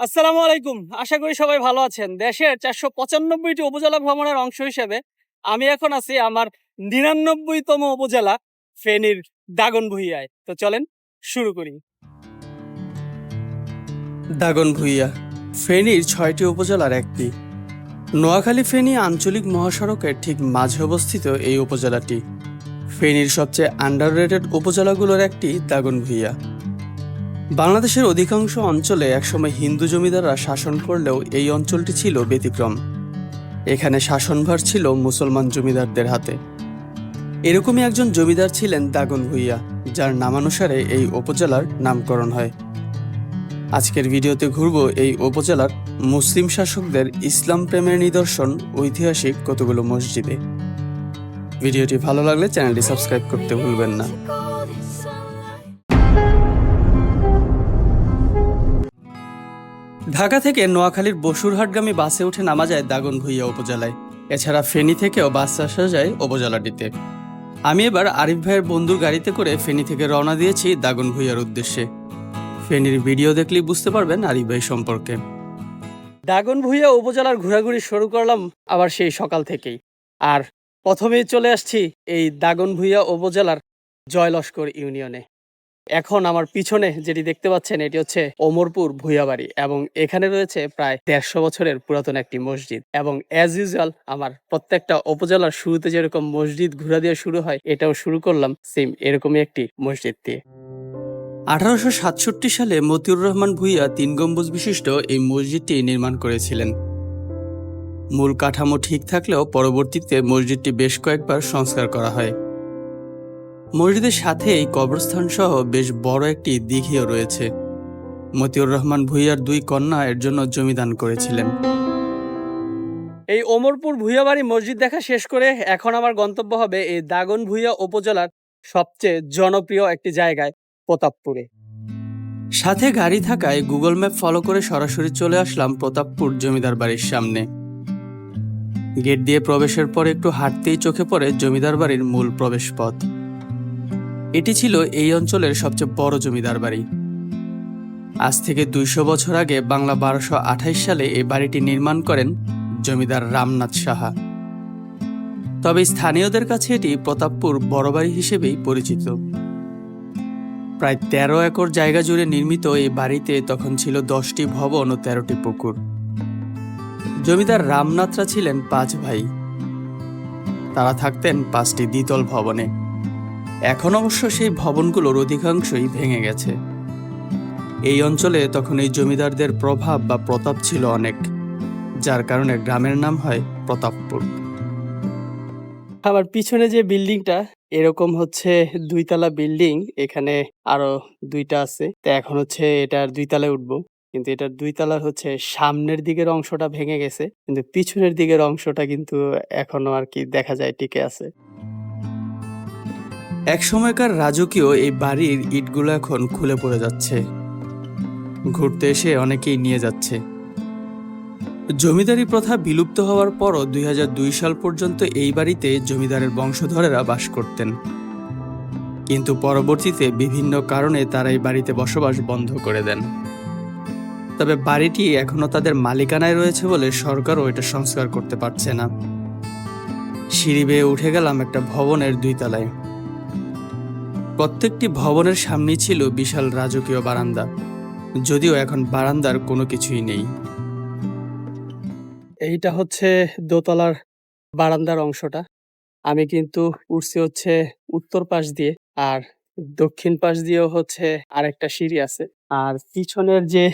আসসালামু আলাইকুম। আশা করি সবাই ভালো আছেন। দেশের ৪৯৫টি উপজেলা ভ্রমণের অংশ হিসেবে আমি এখন আছি আমার ৯৯তম উপজেলা ফেনীর দাগনভূঞায়। তো চলেন শুরু করি। দাগনভূঞা ফেনীর ৬টি উপজেলার একটি। নোয়াখালী ফেনী আঞ্চলিক মহাসড়কের ঠিক মাঝে অবস্থিত এই উপজেলাটি। ফেনীর সবচেয়ে আন্ডাররেটেড উপজেলাগুলোর একটি দাগনভূঞা। বাংলাদেশের অধিকাংশ অঞ্চলে একসময় হিন্দু জমিদাররা শাসন করলেও এই অঞ্চলটি ছিল ব্যতিক্রম। এখানে শাসনভার ছিল মুসলমান জমিদারদের হাতে। এরকমই একজন জমিদার ছিলেন দাগনভূঞা, যার নামানুসারে এই উপজেলার নামকরণ হয়। আজকের ভিডিওতে ঘুরব এই উপজেলার মুসলিম শাসকদের ইসলাম প্রেমের নিদর্শন ঐতিহাসিক কতগুলো মসজিদে। ভিডিওটি ভালো লাগলে চ্যানেলটি সাবস্ক্রাইব করতে ভুলবেন না। ঢাকা থেকে নোয়াখালীর বসুরহাটগামী বাসে উঠে নামা যায় দাগনভূঞা উপজেলায়। এছাড়া ফেনী থেকেও বাস আসা যায় উপজেলাটিতে। আমি এবার আরিফ ভাইয়ের বন্ধুর গাড়িতে করে ফেনী থেকে রওনা দিয়েছি দাগনভূঞার উদ্দেশ্যে। ফেনীর ভিডিও দেখলেই বুঝতে পারবেন আরিফ ভাই সম্পর্কে। দাগনভূঞা উপজেলার ঘোরাঘুরি শুরু করলাম আবার সেই সকাল থেকেই। আর প্রথমেই চলে আসছি এই দাগনভূঞা উপজেলার জয়লস্কর ইউনিয়নে। এখন আমার পিছনে যেটি দেখতে পাচ্ছেন এটি হচ্ছে ওমরপুর ভূঞাবাড়ি, এবং এখানে রয়েছে প্রায় ১৫০ বছরের পুরাতন একটি মসজিদ। এবং অ্যাজ ইউজুয়াল আমার প্রত্যেকটা উপজেলার শুরুতে যেরকম মসজিদ ঘোরা দিয়ে শুরু হয়, এটাও শুরু করলাম সেম এরকমই একটি মসজিদ দিয়ে। 1867 সালে মতিউর রহমান ভূঁইয়া ৩ গম্বুজ বিশিষ্ট এই মসজিদটি নির্মাণ করেছিলেন। মূল কাঠামো ঠিক থাকলেও পরবর্তীতে মসজিদটি বেশ কয়েকবার সংস্কার করা হয়। মসজিদের সাথে এই কবরস্থান সহ বেশ বড় একটি দিঘিও রয়েছে। মতিউর রহমান ভূঁইয়ার 2 কন্যা এর জন্য জমি দান করেছিলেন। এই ওমরপুর ভূঞাবাড়ি মসজিদ দেখা শেষ করে এখন আমার গন্তব্য হবে এই দাগনভূঞা উপজেলার সবচেয়ে জনপ্রিয় একটি জায়গায়, প্রতাপপুরে। সাথে গাড়ি থাকায় গুগল ম্যাপ ফলো করে সরাসরি চলে আসলাম প্রতাপপুর জমিদার বাড়ির সামনে। গেট দিয়ে প্রবেশের পর একটু হাঁটতেই চোখে পড়ে জমিদার বাড়ির মূল প্রবেশ পথ। এটি ছিল এই অঞ্চলের সবচেয়ে বড় জমিদার বাড়ি। আজ থেকে 200 বছর আগে বাংলা 1228 সালে এই বাড়িটি নির্মাণ করেন জমিদার রামনাথ সাহা। তবে স্থানীয়দের কাছে এটি প্রতাপপুর বড় বাড়ি হিসেবেই পরিচিত। প্রায় 13 একর জায়গা জুড়ে নির্মিত এই বাড়িতে তখন ছিল 10টি ভবন ও 13টি পুকুর। জমিদার রামনাথরা ছিলেন 5 ভাই। তারা থাকতেন 5টি দ্বিতল ভবনে। এখন অবশ্য সেই ভবনগুলোর অধিকাংশই ভেঙে গেছে। এই অঞ্চলে তখন এই জমিদারদের প্রভাব বা প্রতাপ ছিল অনেক, যার কারণে গ্রামের নাম হয় প্রতাপপুর। আমার পিছনে যে বিল্ডিংটা এরকম হচ্ছে 2 তলা বিল্ডিং, এখানে আরো 2টা আছে। তো এখন হচ্ছে এটার 2 তলায় উঠবো, কিন্তু এটার 2 তলার হচ্ছে সামনের দিকের অংশটা ভেঙে গেছে, কিন্তু পিছনের দিকের অংশটা কিন্তু এখনো আর কি দেখা যায় টিকে আছে। এক সময়কার রাজকীয় এই বাড়ির ইটগুলো এখন খুলে পড়ে যাচ্ছে। ঘুরতে এসে অনেকেই নিয়ে যাচ্ছে। জমিদারি প্রথা বিলুপ্ত হওয়ার পরও 2002 সাল পর্যন্ত এই বাড়িতে জমিদারের বংশধরেরা বাস করতেন। কিন্তু পরবর্তীতে বিভিন্ন কারণে তারা এই বাড়িতে বসবাস বন্ধ করে দেন। তবে বাড়িটি এখনো তাদের মালিকানায় রয়েছে বলে সরকারও এটা সংস্কার করতে পারছে না। সিঁড়ি বেয়ে উঠে গেলাম একটা ভবনের 2 তলায়। প্রত্যেকটি ভবনের সামনেই ছিল বিশাল রাজকীয় বারান্দা, যদিও এখন বারান্দার কোনো কিছুই নেই। এইটা হচ্ছে দোতলার বারান্দার অংশটা। আমি কিন্তু উঠছি হচ্ছে উত্তর পাশ দিয়ে, আর দক্ষিণ পাশ দিয়েও হচ্ছে আরেকটা সিঁড়ি আছে। আর পিছনের যে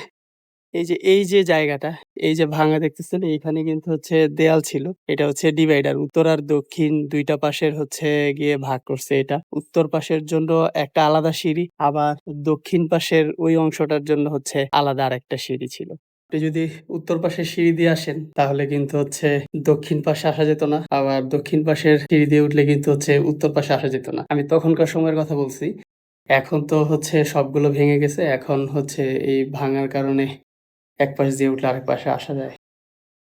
এই যে জায়গাটা, এই যে ভাঙা দেখতেছেন, এইখানে কিন্তু হচ্ছে দেয়াল ছিল। এটা হচ্ছে ডিভাইডার, উত্তর আর দক্ষিণ 2টা পাশের হচ্ছে গিয়ে ভাগ করছে। এটা উত্তর পাশের জন্য একটা আলাদা সিঁড়ি, আবার দক্ষিণ পাশের ওই অংশটার জন্য হচ্ছে আলাদা আরেকটা সিঁড়ি ছিল। আপনি যদি উত্তর পাশের সিঁড়ি দিয়ে আসেন তাহলে কিন্তু হচ্ছে দক্ষিণ পাশে আসা যেত না, আবার দক্ষিণ পাশের সিঁড়ি দিয়ে উঠলে কিন্তু হচ্ছে উত্তর পাশে আসা যেত না। আমি তখনকার সময়ের কথা বলছি। এখন তো হচ্ছে সবগুলো ভেঙে গেছে। এখন হচ্ছে এই ভাঙার কারণে এক পাশ দিয়ে উঠলে আরেক পাশে আসা যায়।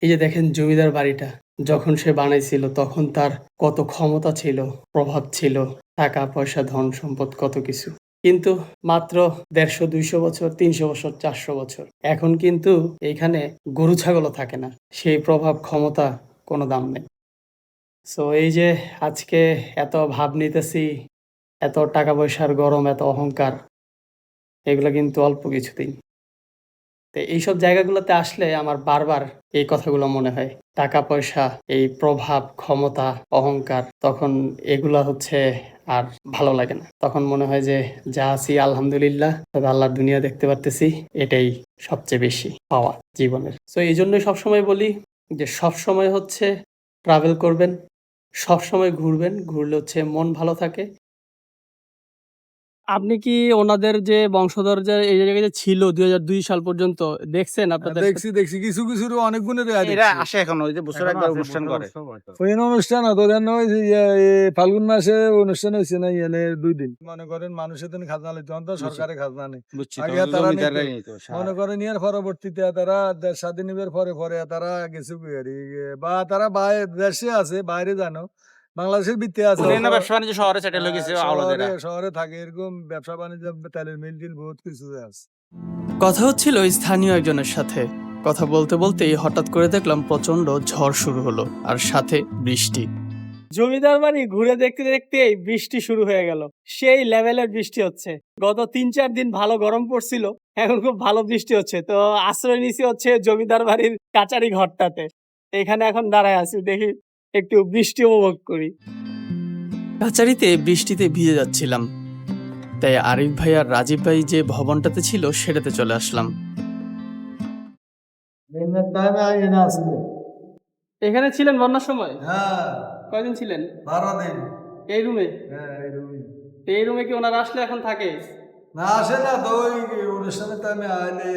এই যে দেখেন জমিদার বাড়িটা যখন সে বানাইছিল তখন তার কত ক্ষমতা ছিল, প্রভাব ছিল, টাকা পয়সা ধন সম্পদ কত কিছু। কিন্তু মাত্র ১৫০-২০০ বছর, ৩০০ বছর, ৪০০ বছর। এখন কিন্তু এইখানে গরু ছাগলও থাকে না। সেই প্রভাব ক্ষমতা কোনো দাম নেই। সো এই যে আজকে এত ভাব নিতেছি, এত টাকা পয়সার গরম, এত অহংকার, এগুলা কিন্তু অল্প কিছুদিন। তো এইসব জায়গাগুলোতে আসলে আমার বারবার এই কথাগুলো মনে হয়। টাকা পয়সা, এই প্রভাব, ক্ষমতা, অহংকার, তখন এগুলা হচ্ছে আর ভালো লাগে না। তখন মনে হয় যে যা আছি আলহামদুলিল্লাহ, তবে আল্লাহর দুনিয়া দেখতে পারতেছি, এটাই সবচেয়ে বেশি পাওয়া জীবনের। সো এই জন্যই সবসময় বলি যে সবসময় হচ্ছে ট্রাভেল করবেন, সবসময় ঘুরবেন, ঘুরলে হচ্ছে মন ভালো থাকে। আপনি কি ওনাদের যে বংশধর যে এই জায়গায় যে ছিল ২০০২ সাল পর্যন্ত দেখছেন আপনাদের? দেখছি কিছু কিছু অনেক গুণের এরা আসে এখন ওই যে বছরে একবার অনুষ্ঠান করে। ওই অনুষ্ঠান তোদের ওই যে ফাল্গুন মাসে অনুষ্ঠান হয়েছে না ইয়ে 2 দিন মনে করেন মানুষের তো খাজনা লইতে তো সরকারের খাজনা নেই বুঝছি আগে তো তারা জমিদাররাই নিত। নিত মনে করেন ইয়ার পরবর্তীতে তারা দেশ স্বাধীনের পরে তারা গেছে কুয়ারি বা তারা দেশে আছে বাইরে জানো বাংলাদেশের ভিত্তি আছে বিভিন্ন ব্যবসা বাণিজ্য শহরে সেটেল হয়ে গেছে আওলাদেরা। শহরে থাকে এরকম ব্যবসা বাণিজ্য তেলের মিল টিল বহুত কিছু আছে। কথা হচ্ছিল স্থানীয় একজনের সাথে। কথা বলতে বলতেই হঠাৎ করে দেখলাম প্রচন্ড ঝড় শুরু হলো, আর সাথে বৃষ্টি। জমিদার বাড়ি ঘুরে দেখতে দেখতেই বৃষ্টি শুরু হয়ে গেল। সেই লেভেলের বৃষ্টি হচ্ছে। গত ৩-৪ দিন ভালো গরম পড়ছিল, এখন খুব ভালো বৃষ্টি হচ্ছে। তো আশ্রয় নিছি হচ্ছে জমিদার বাড়ির কাচারি ঘরটাতে। এখানে এখন দাঁড়ায় আছি, দেখি একটু বৃষ্টি উপভোগ করি। কাচারিতে বৃষ্টিতে ভিজে যাচ্ছিলাম, তাই আরিফ ভাই আর রাজীব ভাই যে ভবনটাতে ছিল সেটাতে চলে আসলাম। এখানে ছিলেন বন্যার সময়? হ্যাঁ কয়দিন ছিলেন? 12 দিন। এই রুমে? হ্যাঁ এই রুমে কি ওনারা আসলে এখন থাকে? না আসে না তো ওই অনুষ্ঠানের টাইমে আইলে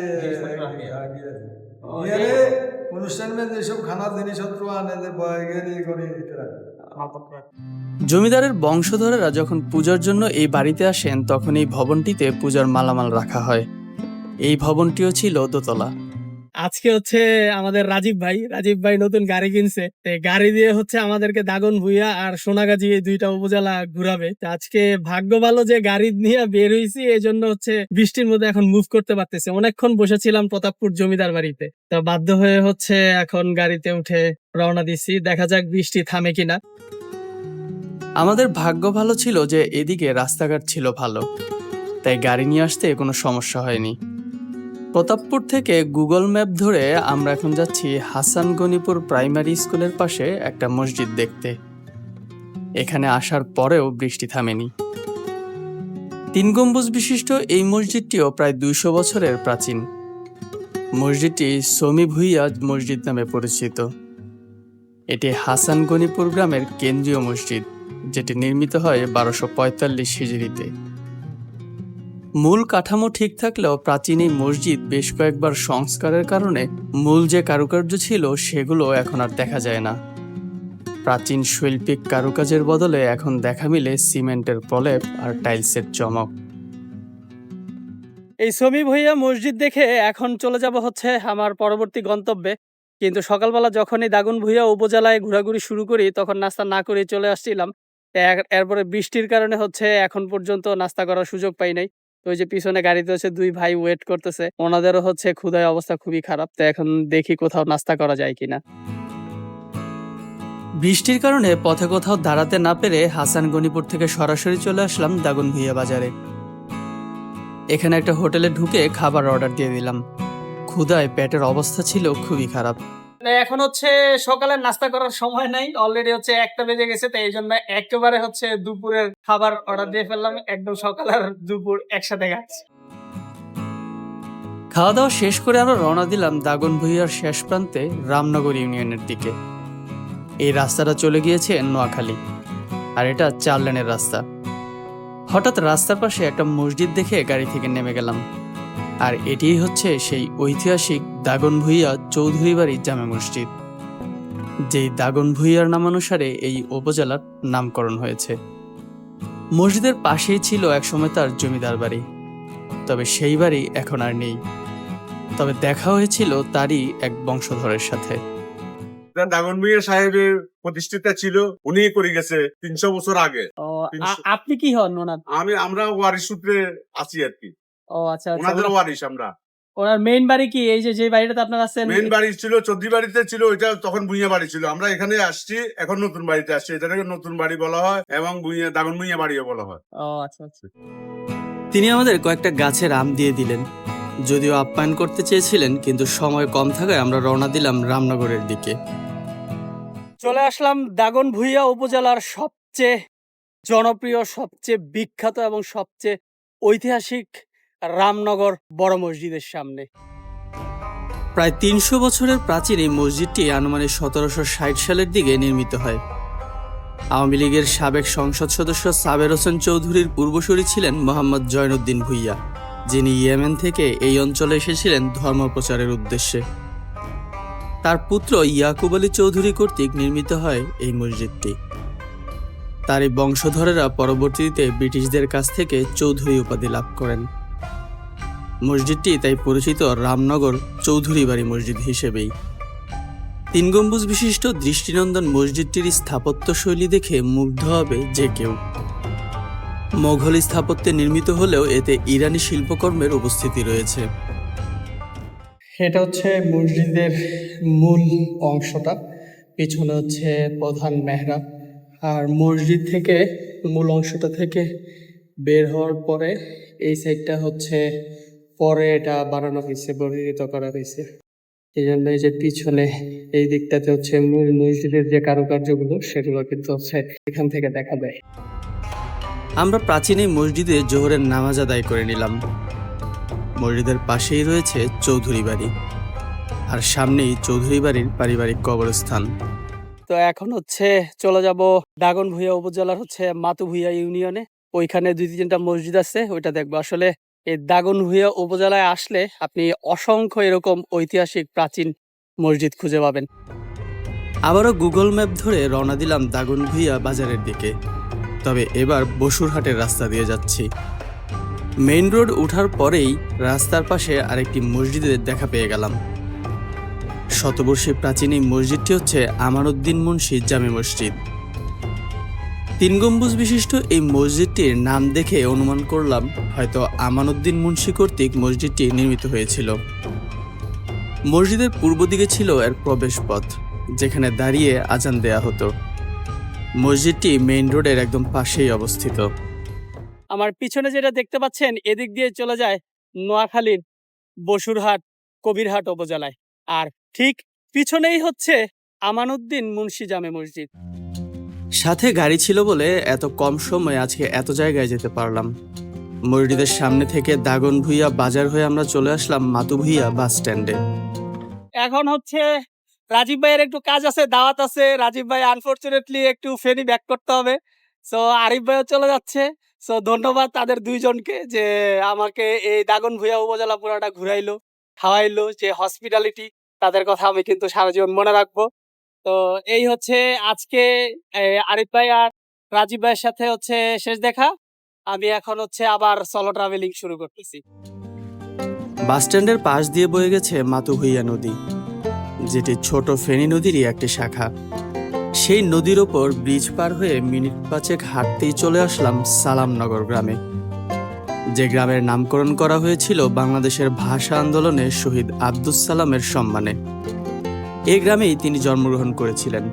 অনুষ্ঠান মে যেসব খানা জিনিসপত্র আনে যে বয়গের এই করে জমিদারের বংশধরেরা যখন পূজার জন্য এই বাড়িতে আসেন তখন এই ভবনটিতে পূজার মালামাল রাখা হয়। এই ভবনটিও ছিল দোতলা। আজকে হচ্ছে আমাদের রাজীব ভাই নতুন গাড়ি কিনছে। গাড়ি দিয়ে হচ্ছে আমাদেরকে দাগন ভুইয়া আর সোনাগাজী এই 2টা উপজেলা ঘুরাবে। তো আজকে ভাগ্য ভালো যে গাড়ি নিয়ে বের হইছি, এই জন্য হচ্ছে বৃষ্টির মধ্যে এখন মুভ করতে পারতেছে। অনেকক্ষণ বসেছিলাম প্রতাপপুর জমিদার বাড়িতে, তো বাধ্য হয়ে হচ্ছে এখন গাড়িতে উঠে রওনা দিছি। দেখা যাক বৃষ্টি থামে কিনা। আমাদের ভাগ্য ভালো ছিল যে এদিকে রাস্তাঘাট ছিল ভালো, তাই গাড়ি নিয়ে আসতে কোনো সমস্যা হয়নি। প্রতাপপুর থেকে গুগল ম্যাপ ধরে আমরা এখন যাচ্ছি হাসান গনিপুর প্রাইমারি স্কুলের পাশে একটা মসজিদ দেখতে। এখানে আসার পরেও বৃষ্টি থামেনি। 3 গম্বুজ বিশিষ্ট এই মসজিদটিও প্রায় 200 বছরের প্রাচীন। মসজিদটি সমি ভুইয়া মসজিদ নামে পরিচিত। এটি হাসান গনিপুর গ্রামের কেন্দ্রীয় মসজিদ, যেটি নির্মিত হয় 1245 হিজরিতে। মূল কাঠামো ঠিক থাকলেও প্রাচীন এই মসজিদ বেশ কয়েকবার সংস্কারের কারণে মূল যে কারুকার্য ছিল সেগুলো এখন আর দেখা যায় না। প্রাচীন শৈল্পিক কারুকাজের বদলে এখন দেখা মিলে সিমেন্টের প্রলেপ আর টাইলসের চমক। এই সমি ভুইয়া মসজিদ দেখে এখন চলে যাব হচ্ছে আমার পরবর্তী গন্তব্যে। কিন্তু সকালবেলা যখনই দাগন ভুইয়া উপজেলায় ঘোরাঘুরি শুরু করি তখন নাস্তা না করে চলে আসছিলাম। এরপরে বৃষ্টির কারণে হচ্ছে এখন পর্যন্ত নাস্তা করার সুযোগ পাই নাই। তো ওই যে পিছনে গাড়িতে হচ্ছে 2 ভাই ওয়েট করতেছে, ওনাদেরও হচ্ছে ক্ষুধায় অবস্থা খুবই খারাপ। তো এখন দেখি কোথাও নাস্তা করা যায় কিনা। বৃষ্টির কারণে পথে কোথাও দাঁড়াতে না পেরে হাসান গনিপুর থেকে সরাসরি চলে আসলাম দাগন ভুইয়া বাজারে। এখানে একটা হোটেলে ঢুকে খাবার অর্ডার দিয়ে দিলাম। ক্ষুধায় পেটের অবস্থা ছিল খুবই খারাপ। এখন হচ্ছে সকালের নাস্তা করার সময় নাই, অলরেডি হচ্ছে 1টা বেজে গেছে। তো এই জন্য একেবারে হচ্ছে দুপুরের খাবার অর্ডার দিয়ে ফেললাম। একদম সকাল আর দুপুর একসাথে খাচ্ছি। খাওয়া দাওয়া শেষ করে আমরা রওনা দিলাম দাগন ভুইয়ার শেষ প্রান্তে রামনগর ইউনিয়নের দিকে। এই রাস্তাটা চলে গিয়েছে নোয়াখালী, আর এটা 4 লেনের রাস্তা। হঠাৎ রাস্তার পাশে একটা মসজিদ দেখে গাড়ি থেকে নেমে গেলাম, আর এটিই হচ্ছে সেই ঐতিহাসিক দাগন ভুইয়া চৌধুরী বাড়ির জামে মসজিদ, যেই দাগন ভুইয়ার নামানুসারে এই উপজেলার নামকরণ হয়েছে। মসজিদের পাশেই ছিল একসময় তার জমিদার বাড়ি, তবে সেই বাড়ি এখন আর নেই। তবে দেখা হয়েছিল তারই এক বংশধরের সাথে। দাগন মিয়া সাহেবের প্রতিষ্ঠিতা ছিল, উনি করে গেছে 300 বছর আগে। ও, 300 আপনি কি হন ওনার? আমরা ওয়ারিশ সূত্রে আছি আর কি, ও আচ্ছা আচ্ছা। ওনাদের ওয়ারিশ আমরা। ওনার মেইন বাড়ি কি এই যে বাড়িটাতে আপনারা আছেন? মেইন বাড়ি ছিল চৌধুরী বাড়িতে ছিল, ওইটা তখন ভুঁইয়া বাড়ি ছিল। আমরা এখানে আসছি, এখন নতুন বাড়িতে আসছি, এটাকে নতুন বাড়ি বলা হয় এবং দাগন ভুঁইয়া বাড়িও বলা হয়। ও আচ্ছা আচ্ছা। তিনি আমাদের কয়েকটা গাছের আম দিয়ে দিলেন। যদিও আপ্যায়ন করতে চেয়েছিলেন, কিন্তু সময় কম থাকায় আমরা রওনা দিলাম রামনগরের দিকে। চলে আসলাম দাগনভূঞা উপজেলার সবচেয়ে জনপ্রিয়, সবচেয়ে বিখ্যাত এবং সবচেয়ে ঐতিহাসিক রামনগর বড় মসজিদের সামনে। প্রায় 300 বছরের প্রাচীন এই মসজিদটি আনুমানিক 1760 সালের দিকে নির্মিত হয়। আওয়ামী লীগের সাবেক সংসদ সদস্য সাবের হোসেন চৌধুরীর পূর্বসূরি ছিলেন মোহাম্মদ জয়নুদ্দিন ভূঁইয়া, যিনি ইয়েমেন থেকে এই অঞ্চলে এসেছিলেন ধর্ম প্রচারের উদ্দেশ্যে। তার পুত্র ইয়াকুব আলী চৌধুরী কর্তৃক নির্মিত হয় এই মসজিদটি। তার এই বংশধরেরা পরবর্তীতে ব্রিটিশদের কাছ থেকে চৌধুরী উপাধি লাভ করেন। মসজিদটি তাই পরিচিত রামনগর চৌধুরী বাড়ি মসজিদ হিসেবেই। 3 গম্বুজ বিশিষ্ট দৃষ্টিনন্দন মসজিদটির স্থাপত্য শৈলী দেখে মুগ্ধ হবে যে কেউ। মোঘল স্থাপত্যে নির্মিত হলেও এতে ইরানি শিল্পকর্মের উপস্থিতি রয়েছে। এটা হচ্ছে মসজিদের মূল অংশটা, পিছনে হচ্ছে প্রধান মেহরাব। আর মসজিদ থেকে, মূল অংশটা থেকে বের হওয়ার পরে এই সাইডটা হচ্ছে পরে এটা বানানো হয়েছে, বর্ধিত করা হয়েছে। এই জন্য এই যে পিছনে এই দিকটাতে হচ্ছে মূল মসজিদের যে কারুকার্যগুলো, সেগুলো কিন্তু হচ্ছে এখান থেকে দেখা যায়। আমরা প্রাচীন এই মসজিদে জোহরের নামাজ আদায় করে নিলাম। মসজিদের পাশেই রয়েছে চৌধুরী বাড়ি, আর সামনেই চৌধুরী বাড়ির পারিবারিক কবরস্থান। তো এখন হচ্ছে চলে যাব দাগনভূঞা উপজেলার হচ্ছে মাতুভূঞা ইউনিয়নে। ওইখানে 2-3টা মসজিদ আছে, ওইটা দেখবো। আসলে এই দাগনভূঞা উপজেলায় আসলে আপনি অসংখ্য এরকম ঐতিহাসিক প্রাচীন মসজিদ খুঁজে পাবেন। আবারও গুগল ম্যাপ ধরে রওনা দিলাম দাগনভূঞা বাজারের দিকে, তবে এবার বসুরহাটের রাস্তা দিয়ে যাচ্ছি। মেইন রোড ওঠার পরেই রাস্তার পাশে আরেকটি মসজিদের দেখা পেয়ে গেলাম। শতবর্ষী প্রাচীন এই মসজিদটি হচ্ছে আমানউদ্দিন মুন্সি জামে মসজিদ। 3 গম্বুজ বিশিষ্ট এই মসজিদটির নাম দেখে অনুমান করলাম হয়তো আমানউদ্দিন মুন্সি কর্তৃক মসজিদটি নির্মিত হয়েছিল। মসজিদের পূর্ব দিকে ছিল এর প্রবেশ পথ, যেখানে দাঁড়িয়ে আজান দেয়া হতো। মসজিদটি মেইন রোডের একদম পাশেই অবস্থিত। আমার পিছনে যেটা দেখতে পাচ্ছেন, এদিক দিয়ে চলে যায় নোয়াখালীর বসুরহাট কবিরহাট উপজেলায়। আর ঠিক পিছনেই হচ্ছে আমানউদ্দিন মুন্সি জামে মসজিদ। সাথে গাড়ি ছিল বলে এত কম সময়ে আজকে এত জায়গায় যেতে পারলাম। মসজিদের সামনে থেকে দাগনভূঞা বাজার হয়ে আমরা চলে আসলাম মাতুভূঞা বাস স্ট্যান্ডে। এখন হচ্ছে রাজীব ভাইয়ের একটু কাজ আছে, দাওয়াত আছে। রাজীব ভাই আনফরচুনেটলি একটু ফেরি ব্যাক করতে হবে। সো আরিফ ভাইও চলে যাচ্ছে। সো ধন্যবাদ তাদের দুইজনকে যে আমাকে এই দাগনভূঞা উপজেলা পুরাটা ঘুরাইলো, খাওয়াইলো, যে হসপিটালিটি, তাদের কথা আমি কিন্তু সারা জীবন মনে রাখবো। তো এই হচ্ছে আজকে আরিফ ভাই আর রাজীব ভাইয়ের সাথে হচ্ছে শেষ দেখা। আমি এখন হচ্ছে আবার সলো ট্রাভেলিং শুরু করতেছি। বাস স্ট্যান্ডের পাশ দিয়ে বয়ে গেছে মাতুভূঞা নদী, যেটি ছোট ফেনী নদীরই একটি শাখা। সেই নদীর ওপর ব্রিজ পার হয়ে মিনিট 5 হাঁটতেই চলে আসলাম সালামনগর গ্রামে, যে গ্রামের নামকরণ করা হয়েছিল বাংলাদেশের ভাষা আন্দোলনে শহীদ আব্দুস সালামের সম্মানে। এই গ্রামেই তিনি জন্মগ্রহণ করেছিলেন।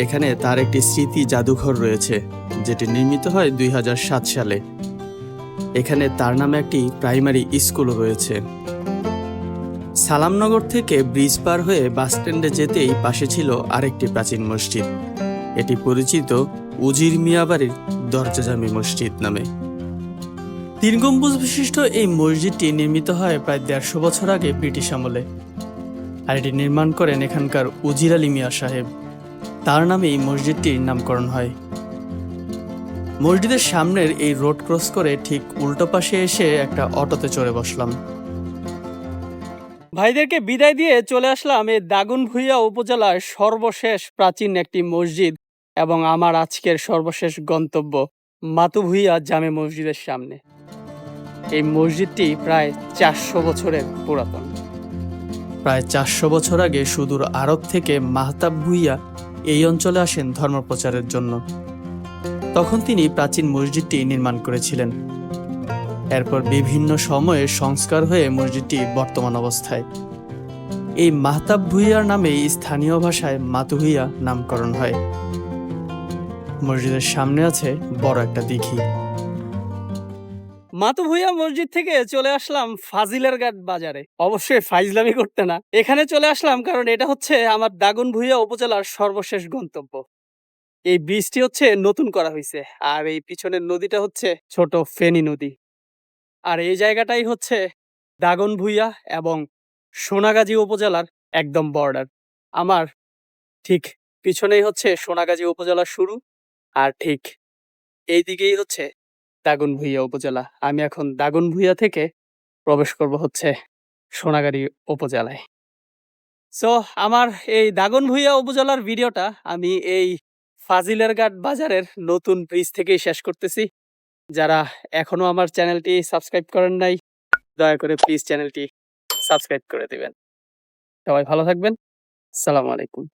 এখানে তার একটি স্মৃতি জাদুঘর রয়েছে, যেটি নির্মিত হয় 2007 সালে। এখানে তার নামে একটি প্রাইমারি স্কুলও রয়েছে। সালামনগর থেকে ব্রিজ পার হয়ে বাস স্ট্যান্ডে যেতেই পাশে ছিল আরেকটি প্রাচীন মসজিদ। এটি পরিচিত উজির মিয়া বাড়ির দরজা জামি মসজিদ নামে। 3 গম্বুজ বিশিষ্ট এই মসজিদটি নির্মিত হয় প্রায় 150 বছর আগে ব্রিটিশ আমলে, আর এটি নির্মাণ করেন এখানকার উজির আলী মিয়া সাহেব। তার নামে এই মসজিদটির নামকরণ হয়। মসজিদের সামনের এই রোড ক্রস করে ঠিক উল্টো পাশে এসে একটা অটোতে চড়ে বসলাম। ভাইদেরকে বিদায় দিয়ে চলে আসলাম এই দাগনভূঞা উপজেলার সর্বশেষ প্রাচীন একটি মসজিদ এবং আমার আজকের সর্বশেষ গন্তব্য মাতুভূঞা জামে মসজিদের সামনে। এই মসজিদটি প্রায় 400 বছরের পুরাতন। প্রায় 400 বছর আগে সুদূর আরব থেকে মাহতাব ভুইয়া এই অঞ্চলে আসেন ধর্মপ্রচারের জন্য। তখন তিনি প্রাচীন মসজিদটি নির্মাণ করেছিলেন। এরপর বিভিন্ন সময়ে সংস্কার হয়ে মসজিদটি বর্তমান অবস্থায়। এই মাহতাব ভুইয়ার নামেই স্থানীয় ভাষায় মাতু ভুইয়া নামকরণ হয়। মসজিদের সামনে আছে বড় একটা দিঘি। মাতু ভুইয়া মসজিদ থেকে চলে আসলাম ফাজিলের ঘাট বাজারে। অবশ্যই ফাইজলামি করতে না, এখানে চলে আসলাম কারণ এটা হচ্ছে আমার দাগনভূঞা উপজেলার সর্বশেষ গন্তব্য। এই ব্রিজটি হচ্ছে নতুন করা হয়েছে, আর এই পিছনের নদীটা হচ্ছে ছোট ফেনী নদী। আর এই জায়গাটাই হচ্ছে দাগনভূঞা এবং সোনাগাজী উপজেলার একদম বর্ডার। আমার ঠিক পিছনেই হচ্ছে সোনাগাজী উপজেলার শুরু, আর ঠিক এই দিকেই হচ্ছে দাগনভূঞা উপজেলা। আমি এখন দাগনভূঞা থেকে প্রবেশ করব হচ্ছে সোনাগাজী উপজেলায়। সো আমার এই দাগনভূঞা উপজেলার ভিডিওটা আমি এই ফাজিলের ঘাট বাজারের নতুন ব্রিজ থেকেই শেষ করতেছি। যারা এখনো আমার চ্যানেলটি সাবস্ক্রাইব করেন নাই, দয়া করে প্লিজ চ্যানেলটি সাবস্ক্রাইব করে দিবেন। সবাই ভালো থাকবেন। আসসালামু আলাইকুম।